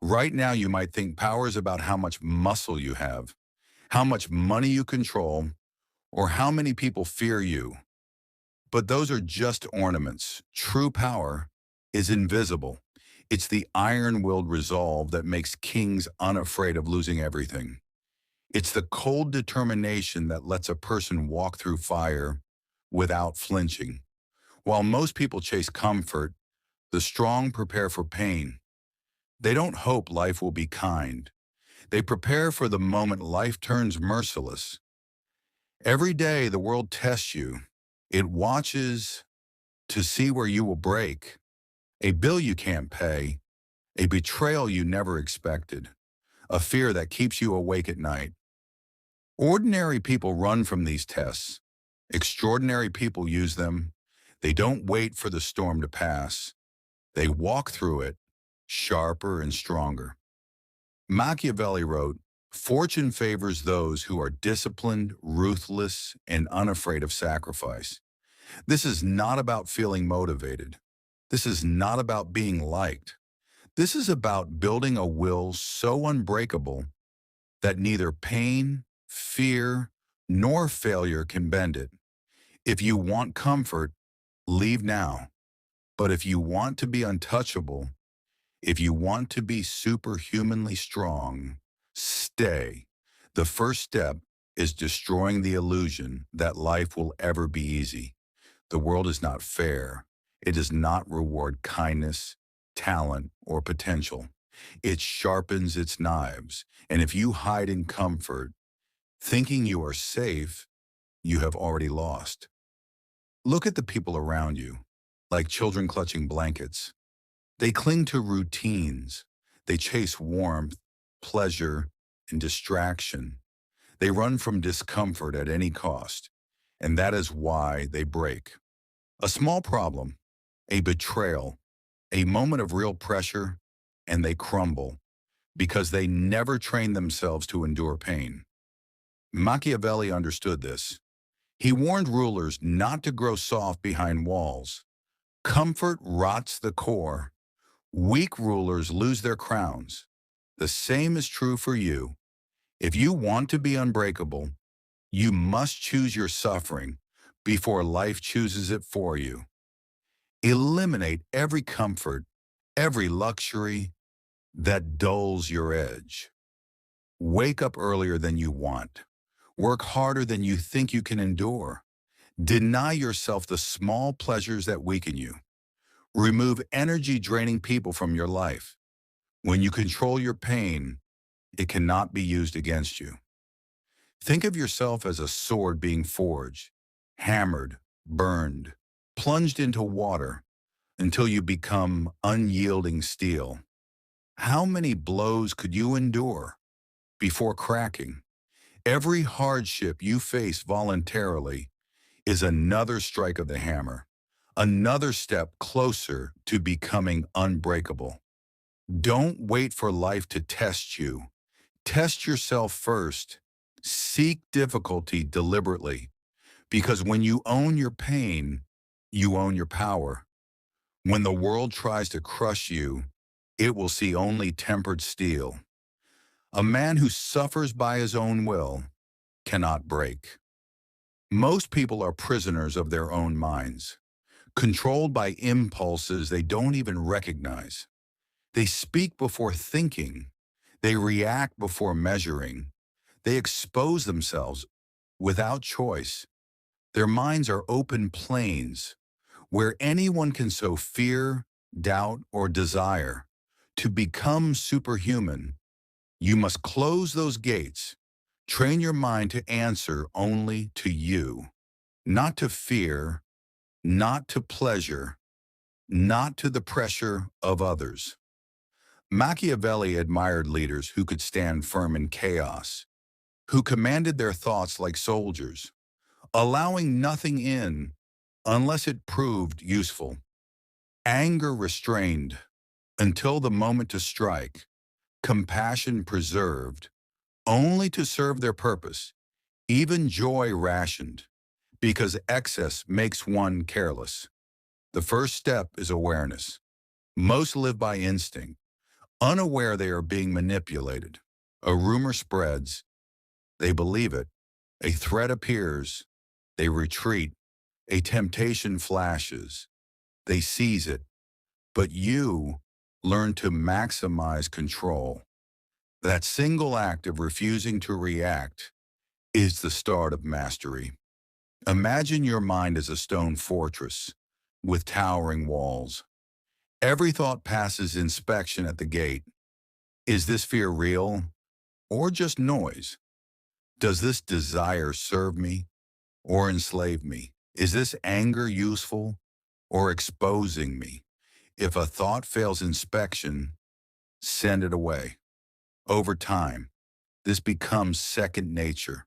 Right now, you might think power is about how much muscle you have, how much money you control, or how many people fear you. But those are just ornaments. True power is invisible. It's the iron-willed resolve that makes kings unafraid of losing everything. It's the cold determination that lets a person walk through fire without flinching. While most people chase comfort, the strong prepare for pain. They don't hope life will be kind. They prepare for the moment life turns merciless. Every day the world tests you. It watches to see where you will break. A bill you can't pay, a betrayal you never expected, a fear that keeps you awake at night. Ordinary people run from these tests. Extraordinary people use them. They don't wait for the storm to pass. They walk through it, sharper and stronger. Machiavelli wrote, "Fortune favors those who are disciplined, ruthless, and unafraid of sacrifice." This is not about feeling motivated. This is not about being liked. This is about building a will so unbreakable that neither pain, fear, nor failure can bend it. If you want comfort, leave now. But if you want to be untouchable, if you want to be superhumanly strong, stay. The first step is destroying the illusion that life will ever be easy. The world is not fair. It does not reward kindness, talent, or potential. It sharpens its knives. And if you hide in comfort, thinking you are safe, you have already lost. Look at the people around you, like children clutching blankets. They cling to routines. They chase warmth, pleasure, and distraction. They run from discomfort at any cost, and that is why they break. A small problem, a betrayal, a moment of real pressure, and they crumble because they never trained themselves to endure pain. Machiavelli understood this. He warned rulers not to grow soft behind walls. Comfort rots the core. Weak rulers lose their crowns. The same is true for you. If you want to be unbreakable, you must choose your suffering before life chooses it for you. Eliminate every comfort, every luxury that dulls your edge. Wake up earlier than you want. Work harder than you think you can endure. Deny yourself the small pleasures that weaken you. Remove energy-draining people from your life. When you control your pain, it cannot be used against you. Think of yourself as a sword being forged, hammered, burned, plunged into water until you become unyielding steel. How many blows could you endure before cracking? Every hardship you face voluntarily is another strike of the hammer, another step closer to becoming unbreakable. Don't wait for life to test you. Test yourself first. Seek difficulty deliberately, because when you own your pain, you own your power. When the world tries to crush you, it will see only tempered steel. A man who suffers by his own will cannot break. Most people are prisoners of their own minds, controlled by impulses they don't even recognize. They speak before thinking. They react before measuring. They expose themselves without choice. Their minds are open plains where anyone can sow fear, doubt, or desire. To become superhuman, you must close those gates. Train your mind to answer only to you, not to fear, not to pleasure, not to the pressure of others. Machiavelli admired leaders who could stand firm in chaos, who commanded their thoughts like soldiers, allowing nothing in unless it proved useful. Anger restrained until the moment to strike, compassion preserved, only to serve their purpose, even joy rationed, because excess makes one careless. The first step is awareness. Most live by instinct, unaware they are being manipulated. A rumor spreads, they believe it. A threat appears, they retreat. A temptation flashes, they seize it. But you learn to maximize control. That single act of refusing to react is the start of mastery. Imagine your mind as a stone fortress with towering walls. Every thought passes inspection at the gate. Is this fear real or just noise? Does this desire serve me or enslave me? Is this anger useful or exposing me? If a thought fails inspection, send it away. Over time, this becomes second nature.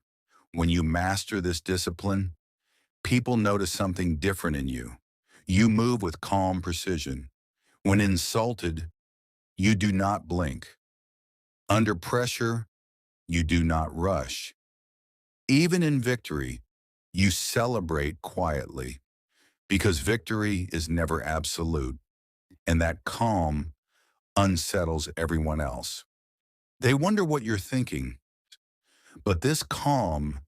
When you master this discipline, people notice something different in you. You move with calm precision. When insulted, you do not blink. Under pressure, you do not rush. Even in victory, you celebrate quietly, because victory is never absolute, and that calm unsettles everyone else. They wonder what you're thinking, but this calm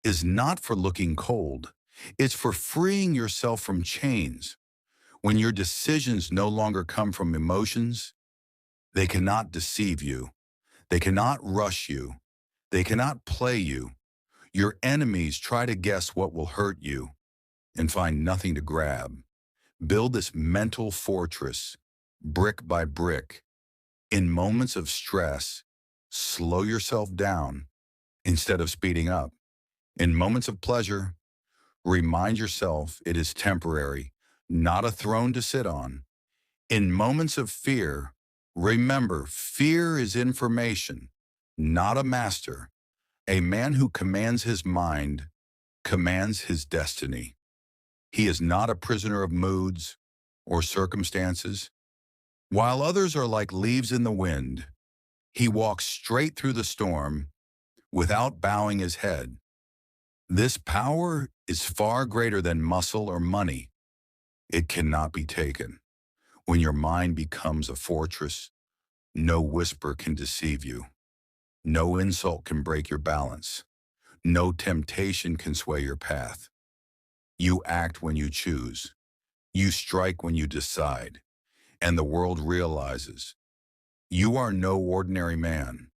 is not for looking cold. It's for freeing yourself from chains. When your decisions no longer come from emotions, they cannot deceive you. They cannot rush you. They cannot play you. Your enemies try to guess what will hurt you and find nothing to grab. Build this mental fortress, brick by brick. In moments of stress, slow yourself down instead of speeding up. In moments of pleasure, remind yourself it is temporary, not a throne to sit on. In moments of fear, remember fear is information, not a master. A man who commands his mind commands his destiny. He is not a prisoner of moods or circumstances. While others are like leaves in the wind, he walks straight through the storm without bowing his head. This power is far greater than muscle or money. It cannot be taken. When your mind becomes a fortress, no whisper can deceive you. No insult can break your balance. No temptation can sway your path. You act when you choose. You strike when you decide. And the world realizes you are no ordinary man.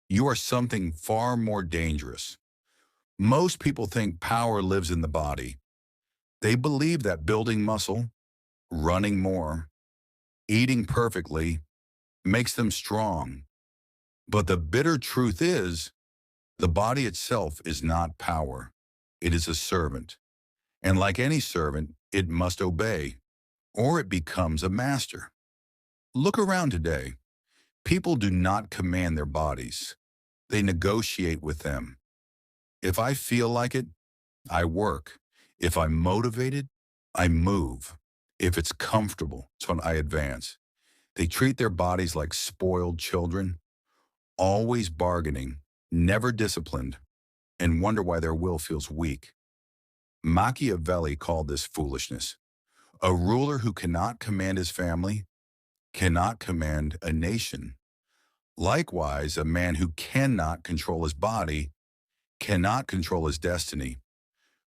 You are something far more dangerous. Most people think power lives in the body. They believe that building muscle, running more, eating perfectly makes them strong. But the bitter truth is, the body itself is not power. It is a servant. And like any servant, it must obey, or it becomes a master. Look around today. People do not command their bodies. They negotiate with them. If I feel like it, I work. If I'm motivated, I move. If it's comfortable, so I advance. They treat their bodies like spoiled children, always bargaining, never disciplined, and wonder why their will feels weak. Machiavelli called this foolishness. A ruler who cannot command his family cannot command a nation. Likewise, a man who cannot control his body cannot control his destiny.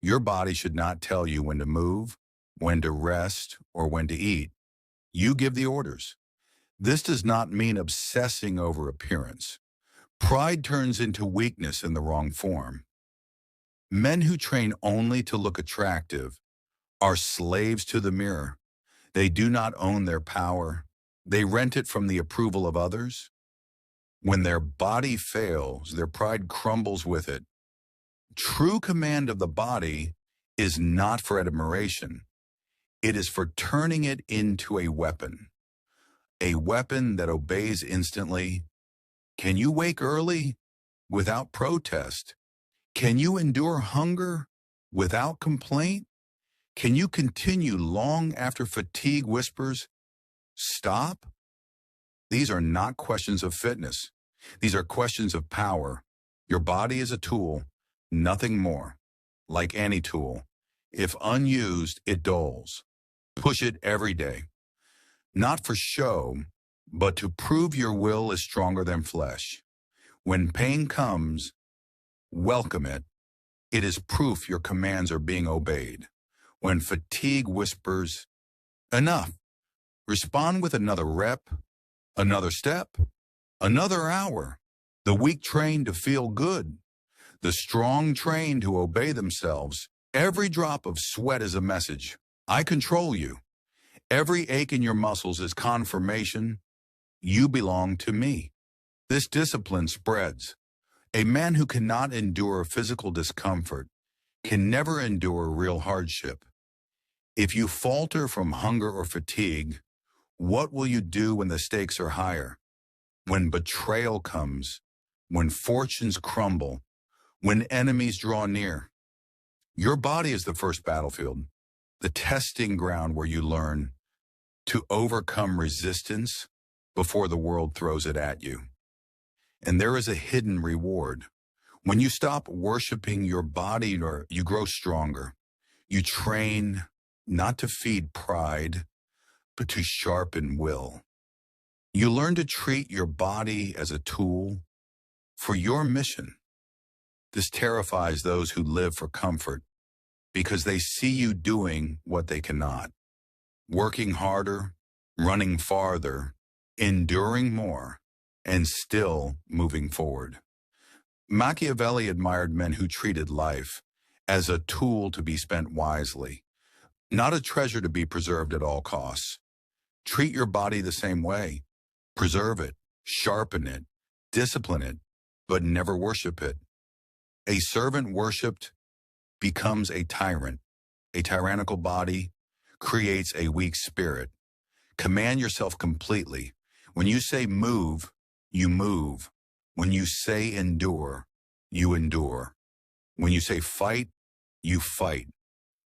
Your body should not tell you when to move, when to rest, or when to eat. You give the orders. This does not mean obsessing over appearance. Pride turns into weakness in the wrong form. Men who train only to look attractive are slaves to the mirror. They do not own their power. They rent it from the approval of others. When their body fails, their pride crumbles with it. True command of the body is not for admiration. It is for turning it into a weapon that obeys instantly. Can you wake early without protest? Can you endure hunger without complaint? Can you continue long after fatigue whispers, stop? These are not questions of fitness. These are questions of power. Your body is a tool, nothing more. Like any tool, if unused, it dulls. Push it every day. Not for show, but to prove your will is stronger than flesh. When pain comes, welcome it. It is proof your commands are being obeyed. When fatigue whispers, enough, respond with another rep, another step, another hour. The weak train to feel good. The strong train to obey themselves. Every drop of sweat is a message. I control you. Every ache in your muscles is confirmation. You belong to me. This discipline spreads. A man who cannot endure physical discomfort can never endure real hardship. If you falter from hunger or fatigue, what will you do when the stakes are higher? When betrayal comes, when fortunes crumble, when enemies draw near? Your body is the first battlefield, the testing ground where you learn to overcome resistance before the world throws it at you. And there is a hidden reward. When you stop worshiping your body, you grow stronger. You train not to feed pride, but to sharpen will. You learn to treat your body as a tool for your mission. This terrifies those who live for comfort because they see you doing what they cannot. Working harder, running farther, enduring more, and still moving forward. Machiavelli admired men who treated life as a tool to be spent wisely, not a treasure to be preserved at all costs. Treat your body the same way. Preserve it, sharpen it, discipline it, but never worship it. A servant worshipped becomes a tyrant. A tyrannical body creates a weak spirit. Command yourself completely. When you say move, you move. When you say endure, you endure. When you say fight, you fight.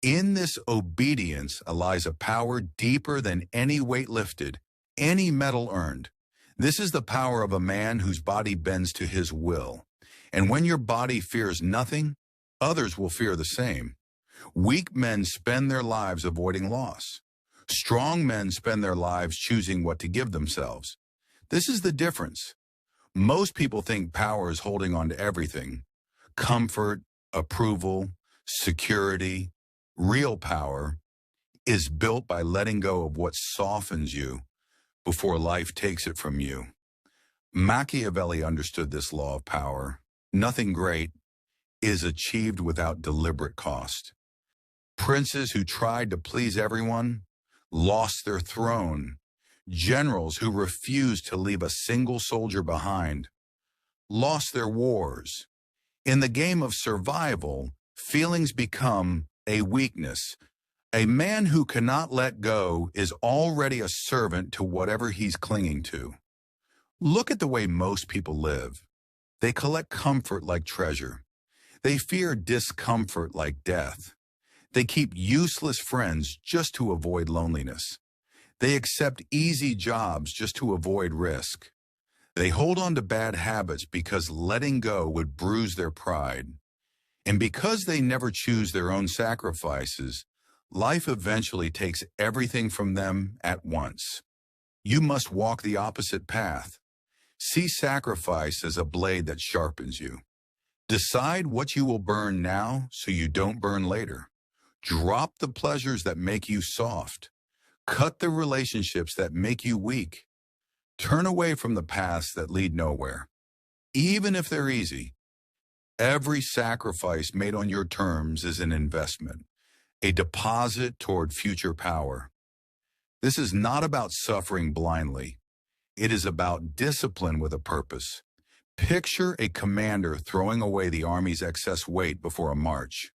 In this obedience lies a power deeper than any weight lifted, any medal earned. This is the power of a man whose body bends to his will. And when your body fears nothing, others will fear the same. Weak men spend their lives avoiding loss. Strong men spend their lives choosing what to give themselves. This is the difference. Most people think power is holding on to everything. Comfort, approval, security. Real power is built by letting go of what softens you before life takes it from you. Machiavelli understood this law of power. Nothing great is achieved without deliberate cost. Princes who tried to please everyone lost their throne. Generals who refused to leave a single soldier behind lost their wars. In the game of survival, feelings become a weakness. A man who cannot let go is already a servant to whatever he's clinging to. Look at the way most people live. They collect comfort like treasure. They fear discomfort like death. They keep useless friends just to avoid loneliness. They accept easy jobs just to avoid risk. They hold on to bad habits because letting go would bruise their pride. And because they never choose their own sacrifices, life eventually takes everything from them at once. You must walk the opposite path. See sacrifice as a blade that sharpens you. Decide what you will burn now so you don't burn later. Drop the pleasures that make you soft. Cut the relationships that make you weak. Turn away from the paths that lead nowhere. Even if they're easy, every sacrifice made on your terms is an investment, a deposit toward future power. This is not about suffering blindly. It is about discipline with a purpose. Picture a commander throwing away the army's excess weight before a march.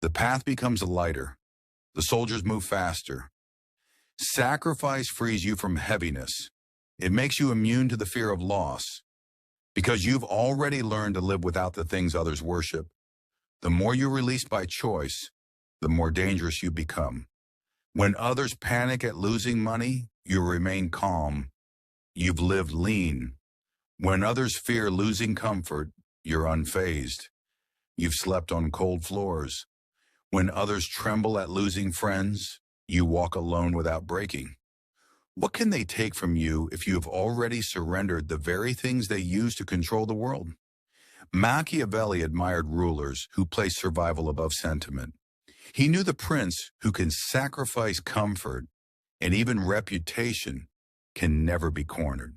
The path becomes lighter. The soldiers move faster. Sacrifice frees you from heaviness. It makes you immune to the fear of loss. Because you've already learned to live without the things others worship. The more you release by choice, the more dangerous you become. When others panic at losing money, you remain calm. You've lived lean. When others fear losing comfort, you're unfazed. You've slept on cold floors. When others tremble at losing friends, you walk alone without breaking. What can they take from you if you have already surrendered the very things they use to control the world? Machiavelli admired rulers who placed survival above sentiment. He knew the prince who can sacrifice comfort and even reputation can never be cornered.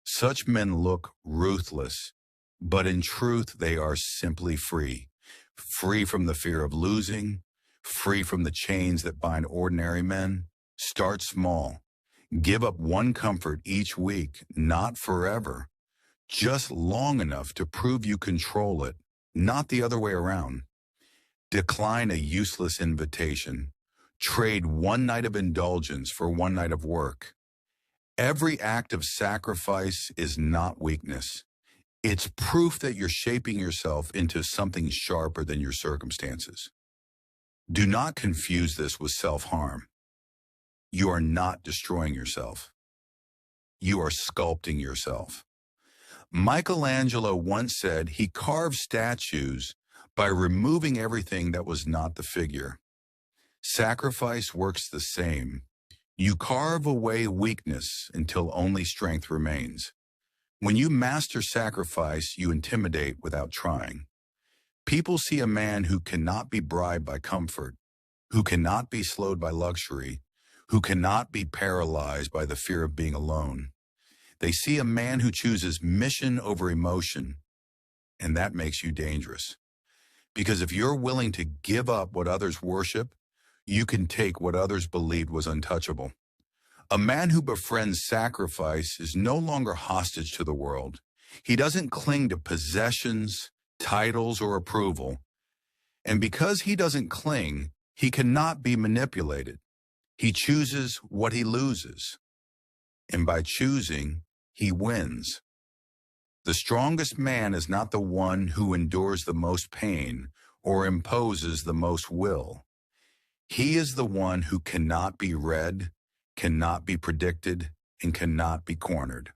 Such men look ruthless, but in truth they are simply free. Free from the fear of losing, free from the chains that bind ordinary men. Start small. Give up one comfort each week, not forever, just long enough to prove you control it, not the other way around. Decline a useless invitation. Trade one night of indulgence for one night of work. Every act of sacrifice is not weakness. It's proof that you're shaping yourself into something sharper than your circumstances. Do not confuse this with self-harm. You are not destroying yourself. You are sculpting yourself. Michelangelo once said he carved statues by removing everything that was not the figure. Sacrifice works the same. You carve away weakness until only strength remains. When you master sacrifice, you intimidate without trying. People see a man who cannot be bribed by comfort, who cannot be slowed by luxury, who cannot be paralyzed by the fear of being alone. They see a man who chooses mission over emotion, and that makes you dangerous. Because if you're willing to give up what others worship, you can take what others believed was untouchable. A man who befriends sacrifice is no longer hostage to the world. He doesn't cling to possessions, titles, or approval. And because he doesn't cling, he cannot be manipulated. He chooses what he loses. And by choosing, he wins. The strongest man is not the one who endures the most pain or imposes the most will. He is the one who cannot be read, cannot be predicted, and cannot be cornered.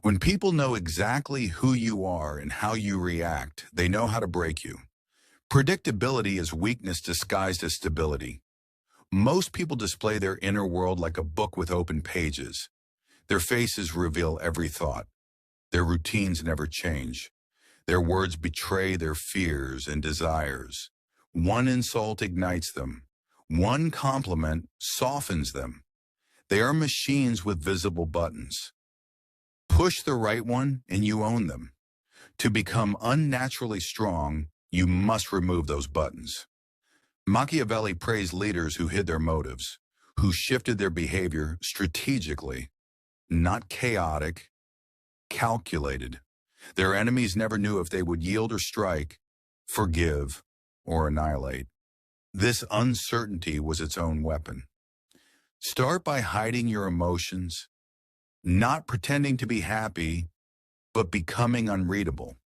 When people know exactly who you are and how you react, they know how to break you. Predictability is weakness disguised as stability. Most people display their inner world like a book with open pages. Their faces reveal every thought. Their routines never change. Their words betray their fears and desires. One insult ignites them. One compliment softens them. They are machines with visible buttons. Push the right one and you own them. To become unnaturally strong, you must remove those buttons. Machiavelli praised leaders who hid their motives, who shifted their behavior strategically, not chaotic, calculated. Their enemies never knew if they would yield or strike, forgive or annihilate. This uncertainty was its own weapon. Start by hiding your emotions, not pretending to be happy, but becoming unreadable.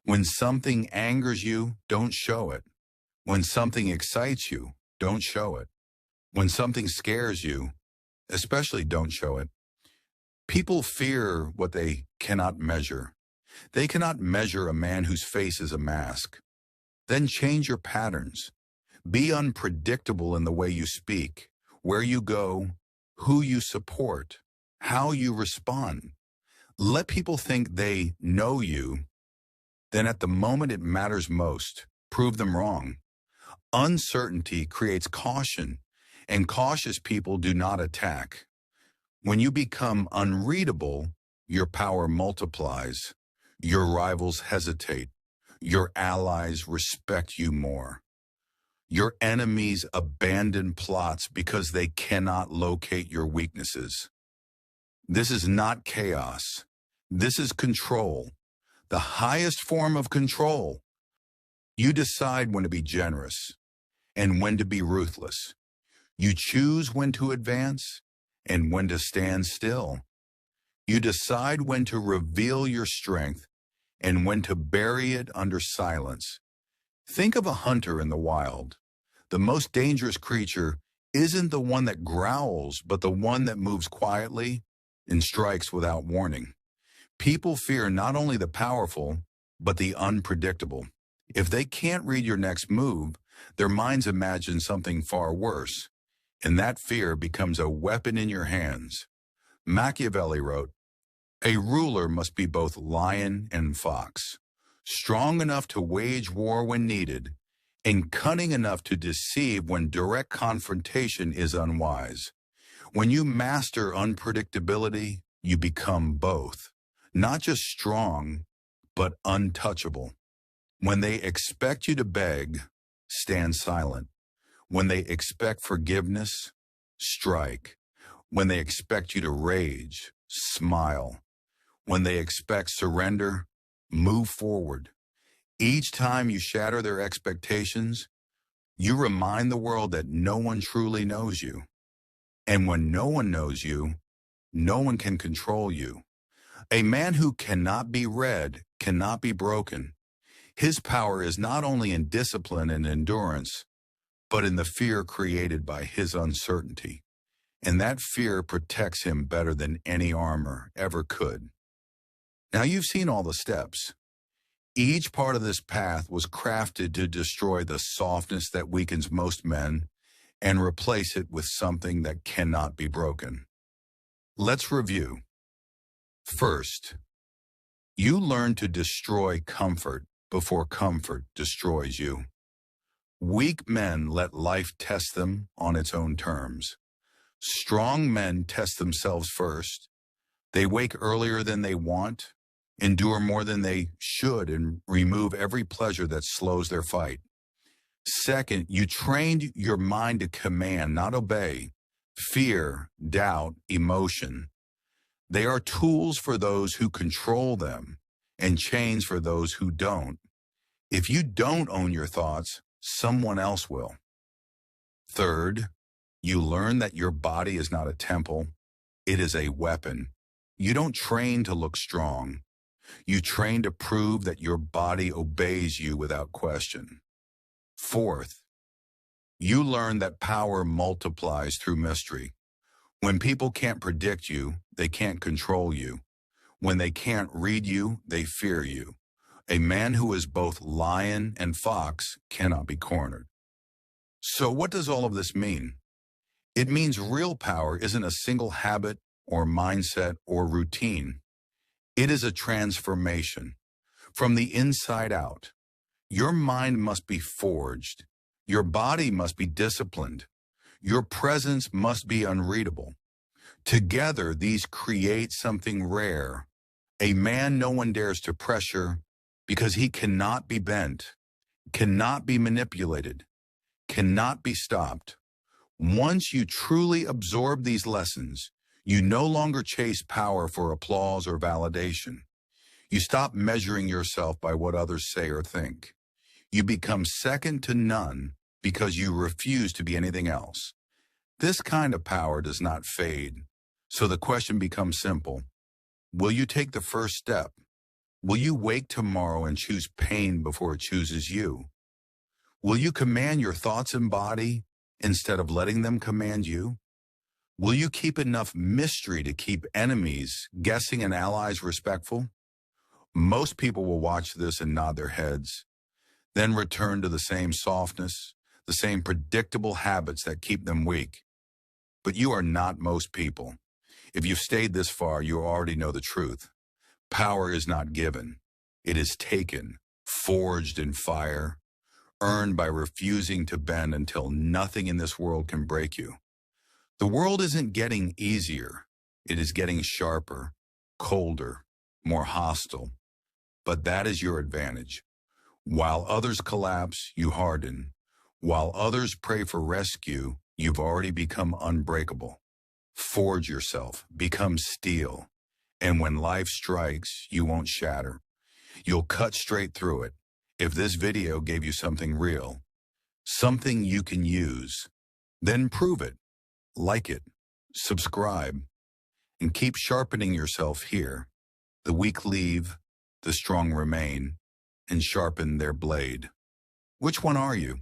When something angers you, don't show it. When something excites you, don't show it. When something scares you, especially don't show it. People fear what they cannot measure. They cannot measure a man whose face is a mask. Then change your patterns. Be unpredictable in the way you speak, where you go, who you support, how you respond. Let people think they know you. Then at the moment it matters most, prove them wrong. Uncertainty creates caution, and cautious people do not attack. When you become unreadable, your power multiplies. Your rivals hesitate. Your allies respect you more. Your enemies abandon plots because they cannot locate your weaknesses. This is not chaos. This is control, the highest form of control. You decide when to be generous and when to be ruthless. You choose when to advance and when to stand still. You decide when to reveal your strength and when to bury it under silence. Think of a hunter in the wild. The most dangerous creature isn't the one that growls, but the one that moves quietly and strikes without warning. People fear not only the powerful, but the unpredictable. If they can't read your next move, their minds imagine something far worse. and that fear becomes a weapon in your hands. Machiavelli wrote, "A ruler must be both lion and fox, strong enough to wage war when needed, and cunning enough to deceive when direct confrontation is unwise." When you master unpredictability, you become both, not just strong, but untouchable. When they expect you to beg, stand silent. When they expect forgiveness, strike. When they expect you to rage, smile. When they expect surrender, move forward. Each time you shatter their expectations, you remind the world that no one truly knows you. And when no one knows you, no one can control you. A man who cannot be read cannot be broken. His power is not only in discipline and endurance, but in the fear created by his uncertainty. And that fear protects him better than any armor ever could. Now you've seen all the steps. Each part of this path was crafted to destroy the softness that weakens most men and replace it with something that cannot be broken. Let's review. First, you learn to destroy comfort before comfort destroys you. Weak men let life test them on its own terms. Strong men test themselves first. They wake earlier than they want, endure more than they should, and remove every pleasure that slows their fight. Second, you trained your mind to command, not obey. Fear, doubt, emotion. They are tools for those who control them and chains for those who don't. If you don't own your thoughts, someone else will. Third, you learn that your body is not a temple. It is a weapon. You don't train to look strong. You train to prove that your body obeys you without question. Fourth, you learn that power multiplies through mystery. When people can't predict you, they can't control you. When they can't read you, they fear you. A man who is both lion and fox cannot be cornered. So what does all of this mean? It means real power isn't a single habit or mindset or routine. It is a transformation from the inside out. Your mind must be forged. Your body must be disciplined. Your presence must be unreadable. Together, these create something rare, a man no one dares to pressure because he cannot be bent, cannot be manipulated, cannot be stopped. Once you truly absorb these lessons, you no longer chase power for applause or validation. You stop measuring yourself by what others say or think. You become second to none because you refuse to be anything else. This kind of power does not fade. So the question becomes simple. Will you take the first step? Will you wake tomorrow and choose pain before it chooses you? Will you command your thoughts and body instead of letting them command you? Will you keep enough mystery to keep enemies guessing and allies respectful? Most people will watch this and nod their heads, then return to the same softness, the same predictable habits that keep them weak. But you are not most people. If you've stayed this far, you already know the truth. Power is not given. It is taken, forged in fire, earned by refusing to bend until nothing in this world can break you. The world isn't getting easier. It is getting sharper, colder, more hostile. But that is your advantage. While others collapse, you harden. While others pray for rescue, you've already become unbreakable. Forge yourself, become steel. And when life strikes, you won't shatter. You'll cut straight through it. If this video gave you something real, something you can use, then prove it, like it, subscribe, and keep sharpening yourself here. The weak leave, the strong remain, and sharpen their blade. Which one are you?